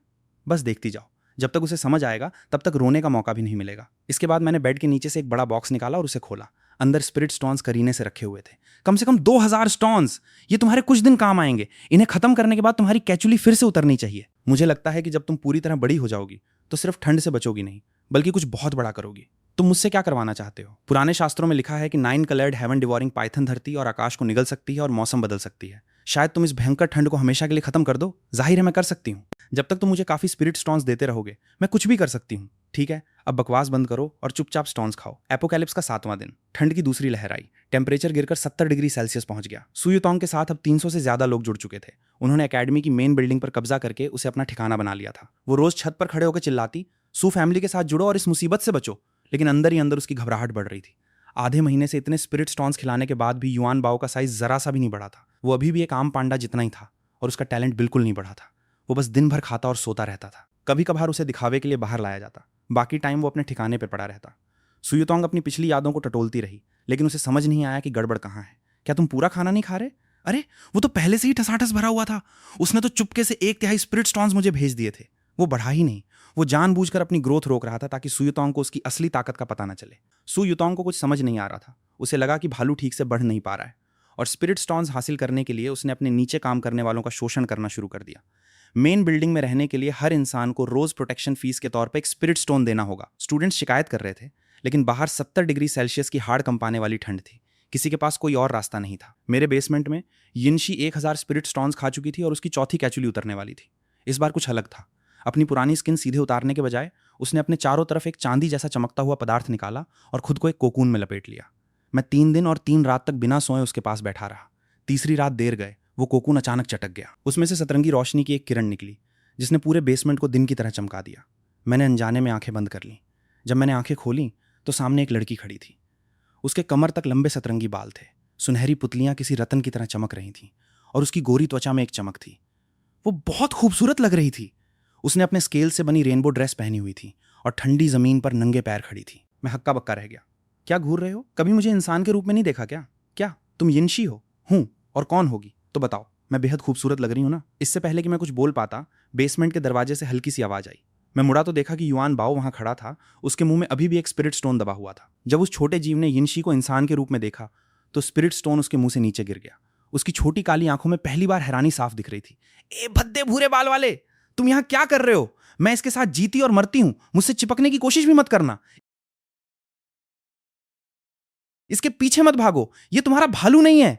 बस देखती जाओ। जब तक उसे समझ आएगा तब तक रोने का मौका भी नहीं मिलेगा। इसके बाद मैंने बेड के नीचे से एक बड़ा बॉक्स निकाला और उसे खोला। अंदर स्पिरिट स्टोन्स करीने से रखे हुए थे, कम से कम 2000 स्टोन्स। ये तुम्हारे कुछ दिन काम आएंगे। इन्हें खत्म करने के बाद तुम्हारी कैचुली फिर से उतरनी चाहिए। मुझे लगता है कि जब तुम पूरी तरह बड़ी हो जाओगी तो सिर्फ ठंड से बचोगी नहीं, बल्कि कुछ बहुत बड़ा करोगी। तुम मुझसे क्या करवाना चाहते हो? पुराने शास्त्रों में लिखा है कि 9 कलर्ड हेवन डिवोरिंग पाइथन धरती और आकाश को निगल सकती है और मौसम बदल सकती है। शायद तुम इस भयंकर ठंड को हमेशा के लिए खत्म कर दो। जाहिर है मैं कर सकती हूँ। जब तक तुम मुझे काफी स्पिरिट स्टोन्स देते रहोगे, मैं कुछ भी कर सकती हूँ। ठीक है, अब बकवास बंद करो और चुपचाप स्टोन्स खाओ। एपोकैलिप्स का 7वां दिन। ठंड की दूसरी लहर आई। टेम्परेचर गिरकर 70 डिग्री सेल्सियस पहुंच गया। सुयुतोंग के साथ अब 300 से ज्यादा लोग जुड़ चुके थे। उन्होंने एकेडमी की मेन बिल्डिंग पर कब्जा करके उसे अपना ठिकाना बना लिया था। वो रोज छत पर खड़े होकर चिल्लाती, सू फैमिली के साथ जुड़ो और इस मुसीबत से बचो, लेकिन अंदर ही अंदर उसकी घबराहट बढ़ रही थी। आधे महीने से इतने स्पिरिट स्टोन्स खिलाने के बाद भी युआन बाओ का साइज जरा सा भी नहीं बढ़ा था। वो अभी भी एक आम पांडा जितना ही था और उसका टैलेंट बिल्कुल नहीं बढ़ा था। वो बस दिन भर खाता और सोता रहता था। कभी कभार उसे दिखावे के लिए बाहर लाया जाता, बाकी टाइम वो अपने ठिकाने पर पड़ा रहता। सुयुतोंग अपनी पिछली यादों को टटोलती रही, लेकिन उसे समझ नहीं आया कि गड़बड़ कहाँ है। क्या तुम पूरा खाना नहीं खा रहे? अरे वो तो पहले से ही ठसाठस भरा हुआ था। उसने तो चुपके से 1/3 स्पिरिट स्टोन्स मुझे भेज दिए थे। वो बढ़ा ही नहीं। वो जानबूझकर अपनी ग्रोथ रोक रहा था ताकि सुयुतोंग को उसकी असली ताकत का पता न चले। सुयुतोंग को कुछ समझ नहीं आ रहा था। उसे लगा कि भालू ठीक से बढ़ नहीं पा रहा है और स्पिरिट स्टोन्स हासिल करने के लिए उसने अपने नीचे काम करने वालों का शोषण करना शुरू कर दिया। मेन बिल्डिंग में रहने के लिए हर इंसान को रोज प्रोटेक्शन फीस के तौर पर एक स्पिरिट स्टोन देना होगा। स्टूडेंट्स शिकायत कर रहे थे, लेकिन बाहर 70 डिग्री सेल्सियस की हाड़ कंपाने वाली ठंड थी। किसी के पास कोई और रास्ता नहीं था। मेरे बेसमेंट में यिनशी 1000 स्पिरिट स्टोन्स खा चुकी थी और उसकी चौथी कैचुली उतरने वाली थी। इस बार कुछ अलग था। अपनी पुरानी स्किन सीधे उतारने के बजाय उसने अपने चारों तरफ एक चांदी जैसा चमकता हुआ पदार्थ निकाला और खुद को एक कोकून में लपेट लिया। मैं 3 दिन और 3 रात तक बिना सोए उसके पास बैठा रहा। तीसरी रात देर गए वो कोकून अचानक चटक गया। उसमें से सतरंगी रोशनी की एक किरण निकली जिसने पूरे बेसमेंट को दिन की तरह चमका दिया। मैंने अनजाने में आंखें बंद कर लीं। जब मैंने आंखें खोली तो सामने एक लड़की खड़ी थी। उसके कमर तक लंबे सतरंगी बाल थे। सुनहरी पुतलियां किसी रतन की तरह चमक रही थीं और उसकी गोरी त्वचा में एक चमक थी। वो बहुत खूबसूरत लग रही थी। उसने अपने स्केल से बनी रेनबो ड्रेस पहनी हुई थी और ठंडी जमीन पर नंगे पैर खड़ी थी। मैं हक्का बक्का रह गया। क्या घूर रहे हो? कभी मुझे इंसान के रूप में नहीं देखा क्या? क्या तुम यिनशी हो? हूं। और कौन होगी? तो बताओ। मैं बेहद खूबसूरत लग रही हूं ना? इससे पहले कि मैं कुछ बोल पाता, बेसमेंट के दरवाजे से हल्की सी आवाज आई। मैं मुड़ा तो देखा कि युआन बाओ वहां खड़ा था। उसके मुंह में अभी भी एक स्पिरिट स्टोन दबा हुआ था। जब उस छोटे जीव ने यिनशी को इंसान के रूप में देखा तो स्पिरिट स्टोन उसके मुंह से नीचे गिर गया। उसकी छोटी काली आंखों में पहली बार हैरानी साफ दिख रही थी। ए भद्दे भूरे बाल वाले, तुम यहां क्या कर रहे हो? मैं इसके साथ जीती और मरती हूं। मुझसे चिपकने की कोशिश भी मत करना। इसके पीछे मत भागो। ये तुम्हारा भालू नहीं है।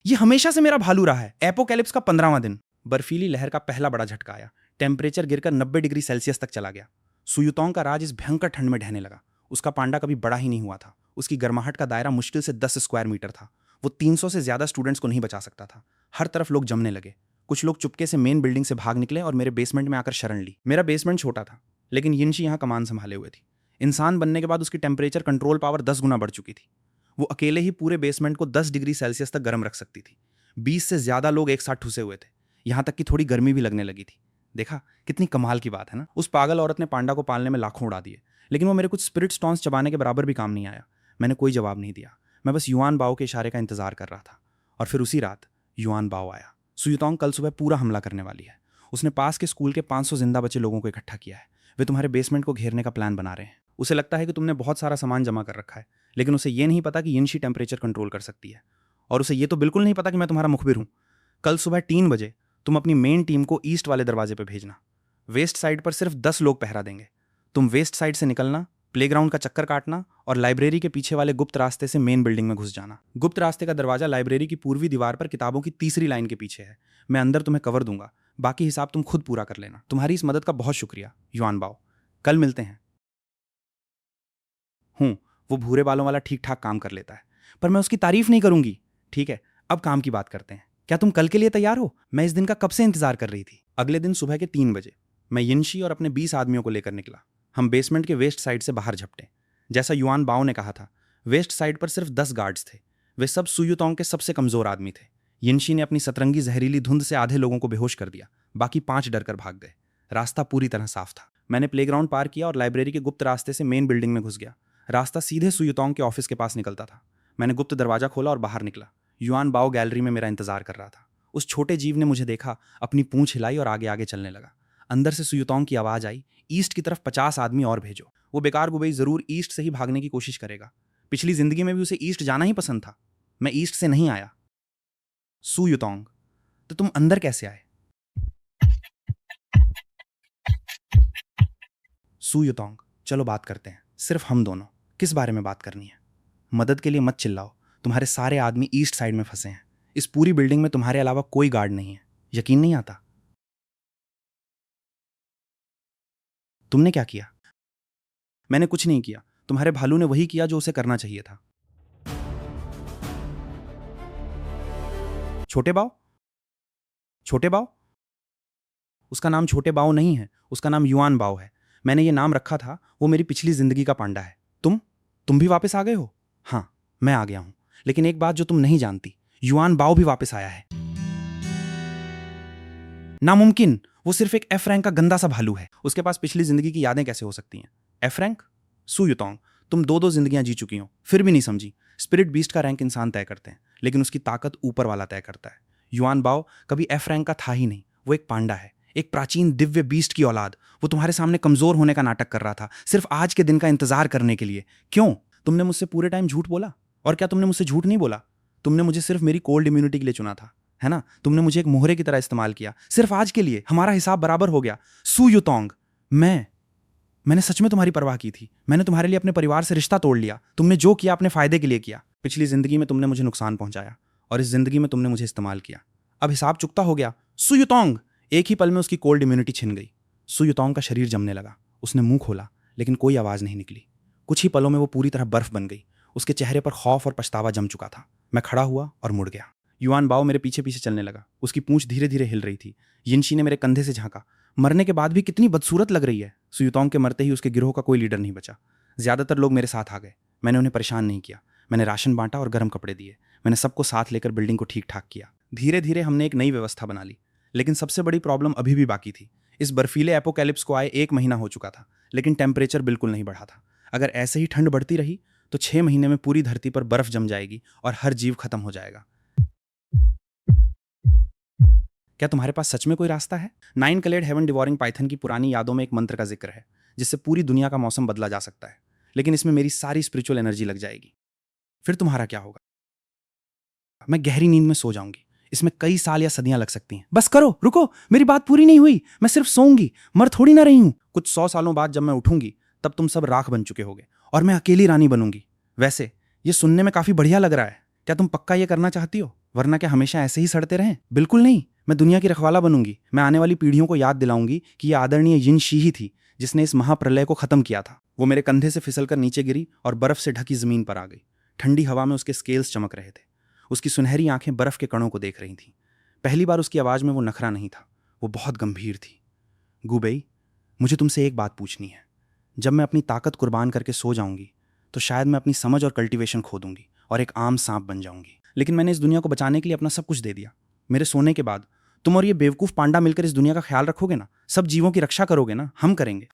ये हमेशा से मेरा भालू रहा है। एपोकैलिप्स का 15वां दिन। बर्फीली लहर का पहला बड़ा झटका आया। टेम्परेचर गिरकर 90 डिग्री सेल्सियस तक चला गया। सुयुतोंग का राज इस भयंकर ठंड में ढहने लगा। उसका पांडा कभी बड़ा ही नहीं हुआ था। उसकी गर्माहट का दायरा मुश्किल से 10 स्क्वायर मीटर था। वो 300 से ज्यादा स्टूडेंट्स को नहीं बचा सकता था। हर तरफ लोग जमने लगे। कुछ लोग चुपके से मेन बिल्डिंग से भाग निकले और मेरे बेसमेंट में आकर शरण ली। मेरा बेसमेंट छोटा था, लेकिन यिनशी यहाँ कमान संभाले हुए थी। इंसान बनने के बाद उसकी टेम्परेचर कंट्रोल पावर 10 गुना बढ़ चुकी थी। वो अकेले ही पूरे बेसमेंट को 10 डिग्री सेल्सियस तक गर्म रख सकती थी। 20 से ज्यादा लोग एक साथ ठुसे हुए थे। यहां तक कि थोड़ी गर्मी भी लगने लगी थी। देखा कितनी कमाल की बात है ना? उस पागल औरत ने पांडा को पालने में लाखों उड़ा दिए, लेकिन वो मेरे कुछ स्पिरिट स्टोन्स चबाने के बराबर भी काम नहीं आया। मैंने कोई जवाब नहीं दिया। मैं बस युआन बाओ के इशारे का इंतजार कर रहा था। और फिर उसी रात युआन बाओ आया। सुयुतोंग कल सुबह पूरा हमला करने वाली है। उसने पास के स्कूल के 500 जिंदा बचे लोगों को इकट्ठा किया है। वे तुम्हारे बेसमेंट को घेरने का प्लान बना रहे हैं। उसे लगता है कि तुमने बहुत सारा सामान जमा कर रखा है, लेकिन उसे यह नहीं पता कि यिनशी टेम्परेचर कंट्रोल कर सकती है। और उसे यह तो बिल्कुल नहीं पता कि मैं तुम्हारा मुखबिर हूं। कल सुबह 3 बजे तुम अपनी मेन टीम को ईस्ट वाले दरवाजे पर भेजना। वेस्ट साइड पर सिर्फ 10 लोग पहरा देंगे। तुम वेस्ट साइड से निकलना, प्लेग्राउंड का चक्कर काटना और लाइब्रेरी के पीछे वाले गुप्त रास्ते से मेन बिल्डिंग में घुस जाना। गुप्त रास्ते का दरवाजा लाइब्रेरी की पूर्वी दीवार पर किताबों की तीसरी लाइन के पीछे है। मैं अंदर तुम्हें कवर दूंगा, बाकी हिसाब तुम खुद पूरा कर लेना। तुम्हारी इस मदद का बहुत शुक्रिया युआन बाओ। कल मिलते हैं। वो भूरे बालों वाला ठीक ठाक काम कर लेता है, पर मैं उसकी तारीफ नहीं करूंगी। ठीक है, अब काम की बात करते हैं। क्या तुम कल के लिए तैयार हो? मैं इस दिन का कब से इंतजार कर रही थी। अगले दिन सुबह के 3 बजे मैं यिनशी और अपने 20 आदमियों को लेकर निकला। हम बेसमेंट के वेस्ट साइड से बाहर झपटे। जैसा युआन बाओ ने कहा था, वेस्ट साइड पर सिर्फ 10 गार्ड्स थे। वे सब सुयुतोंग के सबसे कमजोर आदमी थे। यिनशी ने अपनी सतरंगी जहरीली धुंध से आधे लोगों को बेहोश कर दिया। बाकी 5 डरकर भाग गए। रास्ता पूरी तरह साफ था। मैंने प्लेग्राउंड पार किया और लाइब्रेरी के गुप्त रास्ते से मेन बिल्डिंग में घुस गया। रास्ता सीधे सुयुतोंग के ऑफिस के पास निकलता था। मैंने गुप्त दरवाजा खोला और बाहर निकला। युआन बाओ गैलरी में मेरा इंतजार कर रहा था। उस छोटे जीव ने मुझे देखा, अपनी पूंछ हिलाई और आगे आगे चलने लगा। अंदर से सुयुतोंग की आवाज आई, ईस्ट की तरफ 50 आदमी और भेजो। वो बेकार गुबई जरूर ईस्ट से ही भागने की कोशिश करेगा। पिछली जिंदगी में भी उसे ईस्ट जाना ही पसंद था। मैं ईस्ट से नहीं आया। सुयुतोंग, तो तुम अंदर कैसे आए? सुयुतोंग, चलो बात करते हैं, सिर्फ हम दोनों। किस बारे में बात करनी है? मदद के लिए मत चिल्लाओ। तुम्हारे सारे आदमी ईस्ट साइड में फंसे हैं। इस पूरी बिल्डिंग में तुम्हारे अलावा कोई गार्ड नहीं है। यकीन नहीं आता? तुमने क्या किया? मैंने कुछ नहीं किया। तुम्हारे भालू ने वही किया जो उसे करना चाहिए था। छोटे बाओ? छोटे बाओ? उसका नाम छोटे बाओ नहीं है, उसका नाम युआन बाओ है। मैंने ये नाम रखा था, वो मेरी पिछली जिंदगी का पांडा है। तुम भी वापस आ गए हो? हाँ, मैं आ गया हूं। लेकिन एक बात जो तुम नहीं जानती, युआन बाओ भी वापस आया है। नामुमकिन, वो सिर्फ एक एफ रैंक का गंदा सा भालू है। उसके पास पिछली जिंदगी की यादें कैसे हो सकती हैं? F rank? सु युतोंग, तुम दो दो जिंदगियां जी चुकी हो, फिर भी नहीं समझी। स्पिरिट बीस्ट का रैंक इंसान तय करते हैं, लेकिन उसकी ताकत ऊपर वाला तय करता है। युआन बाओ कभी एफ रैंक का था ही नहीं। वो एक पांडा है, एक प्राचीन दिव्य बीस्ट की औलाद। वो तुम्हारे सामने कमजोर होने का नाटक कर रहा था, सिर्फ आज के दिन का इंतजार करने के लिए। क्यों? तुमने मुझसे पूरे टाइम झूठ बोला। और क्या तुमने मुझसे झूठ नहीं बोला? तुमने मुझे सिर्फ मेरी कोल्ड इम्यूनिटी के लिए चुना था, है ना? तुमने मुझे एक मोहरे की तरह इस्तेमाल किया, सिर्फ आज के लिए। हमारा हिसाब बराबर हो गया। सु युतोंग, मैंने सच में तुम्हारी परवाह की थी। मैंने तुम्हारे लिए अपने परिवार से रिश्ता तोड़ लिया। तुमने जो किया अपने फायदे के लिए किया। पिछली जिंदगी में तुमने मुझे नुकसान पहुंचाया, और इस जिंदगी में तुमने मुझे इस्तेमाल किया। अब हिसाब चुकता हो गया। सु युतोंग, एक ही पल में उसकी कोल्ड इम्यूनिटी छिन गई। सु युतोंग का शरीर जमने लगा। उसने मुंह खोला, लेकिन कोई आवाज नहीं निकली। कुछ ही पलों में वो पूरी तरह बर्फ बन गई। उसके चेहरे पर खौफ और पछतावा जम चुका था। मैं खड़ा हुआ और मुड़ गया। युआन बाओ मेरे पीछे पीछे चलने लगा। उसकी पूंछ धीरे धीरे हिल रही थी। यिनशी ने मेरे कंधे से झांका। मरने के बाद भी कितनी बदसूरत लग रही है। सु युतोंग के मरते ही उसके गिरोह का कोई लीडर नहीं बचा। ज्यादातर लोग मेरे साथ आ गए। मैंने उन्हें परेशान नहीं किया। मैंने राशन बांटा और गर्म कपड़े दिए। मैंने सबको साथ लेकर बिल्डिंग को ठीक ठाक किया। धीरे धीरे हमने एक नई व्यवस्था बना ली। लेकिन सबसे बड़ी प्रॉब्लम अभी भी बाकी थी। इस बर्फीले एपोकैलिप्स को आए 1 महीना हो चुका था, लेकिन टेम्परेचर बिल्कुल नहीं बढ़ा था। अगर ऐसे ही ठंड बढ़ती रही तो 6 महीने में पूरी धरती पर बर्फ जम जाएगी और हर जीव खत्म हो जाएगा। क्या तुम्हारे पास सच में कोई रास्ता है? 9 कलेड हेवन डिवोरिंग पाइथन की पुरानी यादों में एक मंत्र का जिक्र है, जिससे पूरी दुनिया का मौसम बदला जा सकता है। लेकिन इसमें मेरी सारी स्पिरिचुअल एनर्जी लग जाएगी। फिर तुम्हारा क्या होगा? मैं गहरी नींद में सो जाऊंगी। इसमें कई साल या सदियां लग सकती हैं। बस करो, रुको, मेरी बात पूरी नहीं हुई। मैं सिर्फ सोऊंगी, मर थोड़ी ना रही हूं। कुछ 100 सालों बाद जब मैं उठूंगी, तब तुम सब राख बन चुके होगे और मैं अकेली रानी बनूंगी। वैसे ये सुनने में काफी बढ़िया लग रहा है। क्या तुम पक्का ये करना चाहती हो? वरना क्या हमेशा ऐसे ही सड़ते रहें? बिल्कुल नहीं। मैं दुनिया की रखवाला बनूंगी। मैं आने वाली पीढ़ियों को याद दिलाऊंगी कि ये आदरणीय यिनशी ही थी जिसने इस महाप्रलय को खत्म किया था। वो मेरे कंधे से फिसलकर नीचे गिरी और बर्फ से ढकी जमीन पर आ गई। ठंडी हवा में उसके स्केल्स चमक रहे थे। उसकी सुनहरी आंखें बर्फ के कणों को देख रही थीं। पहली बार उसकी आवाज में वो नखरा नहीं था, वो बहुत गंभीर थी। गुबेई, मुझे तुमसे एक बात पूछनी है। जब मैं अपनी ताकत कुर्बान करके सो जाऊंगी तो शायद मैं अपनी समझ और कल्टीवेशन खो दूंगी और एक आम सांप बन जाऊंगी। लेकिन मैंने इस दुनिया को बचाने के लिए अपना सब कुछ दे दिया। मेरे सोने के बाद तुम और ये बेवकूफ पांडा मिलकर इस दुनिया का ख्याल रखोगे ना? सब जीवों की रक्षा करोगे ना? हम करेंगे।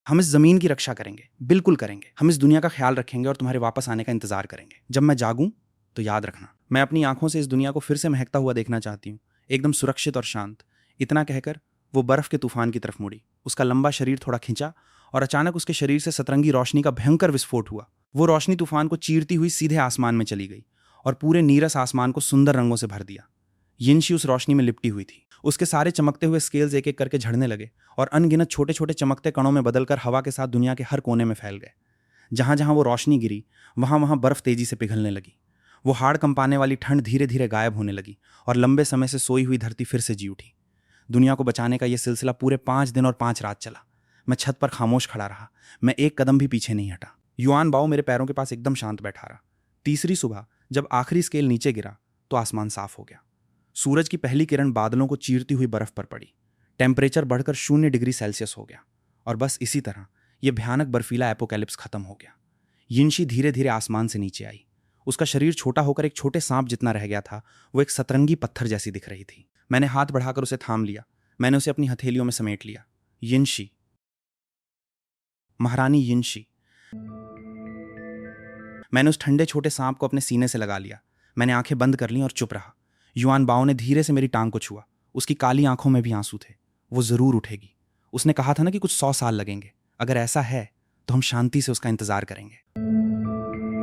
हम इस जमीन की रक्षा करेंगे, बिल्कुल करेंगे। हम इस दुनिया का ख्याल रखेंगे और तुम्हारे वापस आने का इंतजार करेंगे। जब मैं जागूं तो याद रखना, मैं अपनी आंखों से इस दुनिया को फिर से महकता हुआ देखना चाहती हूँ, एकदम सुरक्षित और शांत। इतना कहकर वो बर्फ के तूफान की तरफ मुड़ी। उसका लंबा शरीर थोड़ा खिंचा और अचानक उसके शरीर से सतरंगी रोशनी का भयंकर विस्फोट हुआ। वो रोशनी तूफान को चीरती हुई सीधे आसमान में चली गई और पूरे नीरस आसमान को सुंदर रंगों से भर दिया। यिनशी उस रोशनी में लिपटी हुई थी। उसके सारे चमकते हुए स्केल्स एक एक करके झड़ने लगे और अनगिनत छोटे छोटे चमकते कणों में बदलकर हवा के साथ दुनिया के हर कोने में फैल गए। जहां जहां वो रोशनी गिरी, वहां वहां बर्फ तेजी से पिघलने लगी। वो हाड़ कंपाने वाली ठंड धीरे धीरे गायब होने लगी और लंबे समय से सोई हुई धरती फिर से जी उठी। दुनिया को बचाने का यह सिलसिला पूरे 5 दिन और 5 रात चला। मैं छत पर खामोश खड़ा रहा। मैं एक कदम भी पीछे नहीं हटा। युआन बाओ मेरे पैरों के पास एकदम शांत बैठा रहा। तीसरी सुबह जब आखिरी स्केल नीचे गिरा तो आसमान साफ हो गया। सूरज की पहली किरण बादलों को चीरती हुई बर्फ पर पड़ी। टेम्परेचर बढ़कर 0 डिग्री सेल्सियस हो गया और बस इसी तरह यह भयानक बर्फीला एपोकैलिप्स खत्म हो गया। यिनशी धीरे धीरे आसमान से नीचे आई। उसका शरीर छोटा होकर एक छोटे सांप जितना रह गया था। वो एक सतरंगी पत्थर जैसी दिख रही थी। मैंने हाथ बढ़ाकर उसे थाम लिया। मैंने उसे अपनी हथेलियों में समेट लिया। यिनशी, महारानी यिनशी। मैंने उस ठंडे छोटे सांप को अपने सीने से लगा लिया। मैंने आंखें बंद कर लीं और चुप रहा। युआन बाओ ने धीरे से मेरी टांग को छुआ। उसकी काली आंखों में भी आंसू थे। वो जरूर उठेगी। उसने कहा था ना कि कुछ 100 साल लगेंगे। अगर ऐसा है तो हम शांति से उसका इंतजार करेंगे।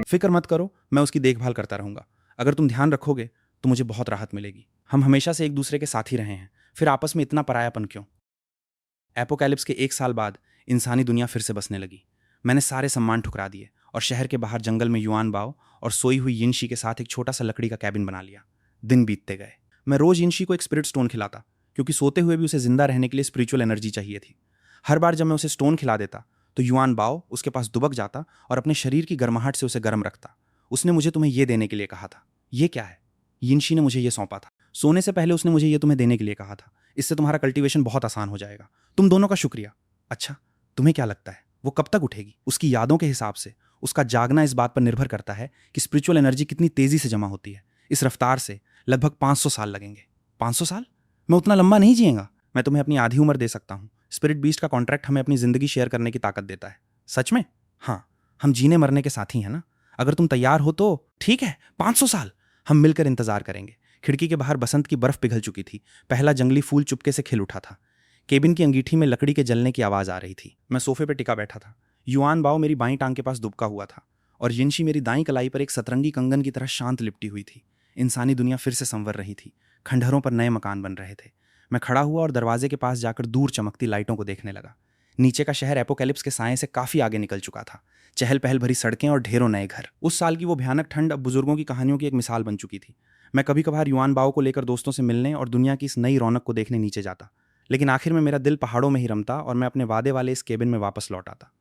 फिक्र मत करो, मैं उसकी देखभाल करता रहूंगा। अगर तुम ध्यान रखोगे तो मुझे बहुत राहत मिलेगी। हम हमेशा से एक दूसरे के साथ ही रहे हैं, फिर आपस में इतना परायापन क्यों? एपोकैलिप्स के 1 साल बाद इंसानी दुनिया फिर से बसने लगी। मैंने सारे सम्मान ठुकरा दिए और शहर के बाहर जंगल में युआन बाओ और सोई हुई यिनशी के साथ एक छोटा सा लकड़ी का कैबिन बना लिया। दिन बीतते गए। मैं रोज यिनशी को एक स्पिरिट स्टोन खिलाता, क्योंकि सोते हुए भी उसे जिंदा रहने के लिए स्पिरिचुअल एनर्जी चाहिए थी। हर बार जब मैं उसे स्टोन खिला देता तो युआन बाओ उसके पास दुबक जाता और अपने शरीर की गर्माहट से उसे गर्म रखता। उसने मुझे तुम्हें यह देने के लिए कहा था। ये क्या है? यिनशी ने मुझे यह सौंपा था। सोने से पहले उसने मुझे यह तुम्हें देने के लिए कहा था। इससे तुम्हारा कल्टीवेशन बहुत आसान हो जाएगा। तुम दोनों का शुक्रिया। अच्छा, तुम्हें क्या लगता है वो कब तक उठेगी? उसकी यादों के हिसाब से उसका जागना इस बात पर निर्भर करता है कि स्पिरिचुअल एनर्जी कितनी तेजी से जमा होती है। इस रफ्तार से लगभग 500 साल लगेंगे। 500 साल? मैं उतना लंबा नहीं जिएगा। मैं तुम्हें अपनी आधी उम्र दे सकता हूँ। स्पिरिट बीस्ट का कॉन्ट्रैक्ट हमें अपनी जिंदगी शेयर करने की ताकत देता है। सच में? हाँ, हम जीने मरने के साथी हैं ना। अगर तुम तैयार हो तो ठीक है, 500 साल हम मिलकर इंतजार करेंगे। खिड़की के बाहर बसंत की बर्फ पिघल चुकी थी। पहला जंगली फूल चुपके से खिल उठा था। केबिन की अंगीठी में लकड़ी के जलने की आवाज आ रही थी। मैं सोफे पर टिका बैठा था। युआन बाओ मेरी बाईं टांग के पास दुबका हुआ था और यिनशी मेरी दाईं कलाई पर एक सतरंगी कंगन की तरह शांत लिपटी हुई थी। इंसानी दुनिया फिर से संवर रही थी। खंडहरों पर नए मकान बन रहे थे। मैं खड़ा हुआ और दरवाजे के पास जाकर दूर चमकती लाइटों को देखने लगा। नीचे का शहर एपोकैलिप्स के साए से काफी आगे निकल चुका था। चहल पहल भरी सड़कें और ढेरों नए घर। उस साल की वो भयानक ठंड अब बुजुर्गों की कहानियों की एक मिसाल बन चुकी थी। मैं कभी कभार युआन बाओ को लेकर दोस्तों से मिलने और दुनिया की इस नई रौनक को देखने नीचे जाता, लेकिन आखिर में मेरा दिल पहाड़ों में ही रमता और मैं अपने वादे वाले इस केबिन में वापस लौट आता।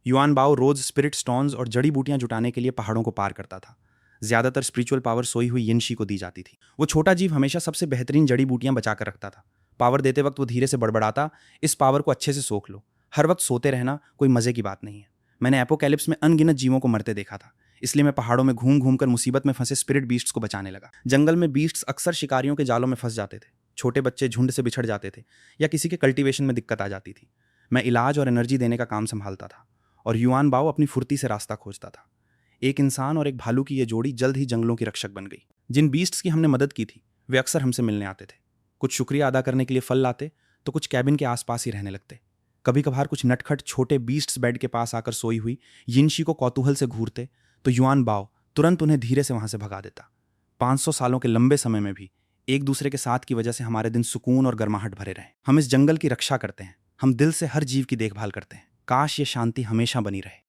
युआन बाओ रोज स्पिरिट स्टोन्स और जड़ी बूटियां जुटाने के लिए पहाड़ों को पार करता था। ज्यादातर स्पिरिचुअल पावर सोई हुई यिनशी को दी जाती थी। वो छोटा जीव हमेशा सबसे बेहतरीन जड़ी बूटियां बचा कर रखता था। पावर देते वक्त वो धीरे से बड़बड़ाता, इस पावर को अच्छे से सोख लो। हर वक्त सोते रहना कोई मजे की बात नहीं है। मैंने एपोकैलिप्स में अनगिनत जीवों को मरते देखा था, इसलिए मैं पहाड़ों में घूम घूम कर मुसीबत में फंसे स्पिरिट बीस्ट्स को बचाने लगा। जंगल में बीस्ट्स अक्सर शिकारियों के जालों में फंस जाते थे। छोटे बच्चे झुंड से बिछड़ जाते थे या किसी के कल्टीवेशन में दिक्कत आ जाती थी। मैं इलाज और एनर्जी देने का काम संभालता था और युआन बाओ अपनी फुर्ती से रास्ता खोजता था। एक इंसान और एक भालू की यह जोड़ी जल्द ही जंगलों की रक्षक बन गई। जिन बीस्ट्स की हमने मदद की थी वे अक्सर हमसे मिलने आते थे। कुछ शुक्रिया अदा करने के लिए फल लाते तो कुछ कैबिन के आसपास ही रहने लगते। कभी कभार कुछ नटखट छोटे बीस्ट्स बेड के पास आकर सोई हुई यिनशी को कौतूहल से घूरते तो युआन बाओ तुरंत उन्हें धीरे से वहां से भगा देता। 500 सालों के लंबे समय में भी एक दूसरे के साथ की वजह से हमारे दिन सुकून और गर्माहट भरे रहे। हम इस जंगल की रक्षा करते हैं। हम दिल से हर जीव की देखभाल करते हैं। काश ये शांति हमेशा बनी रहे।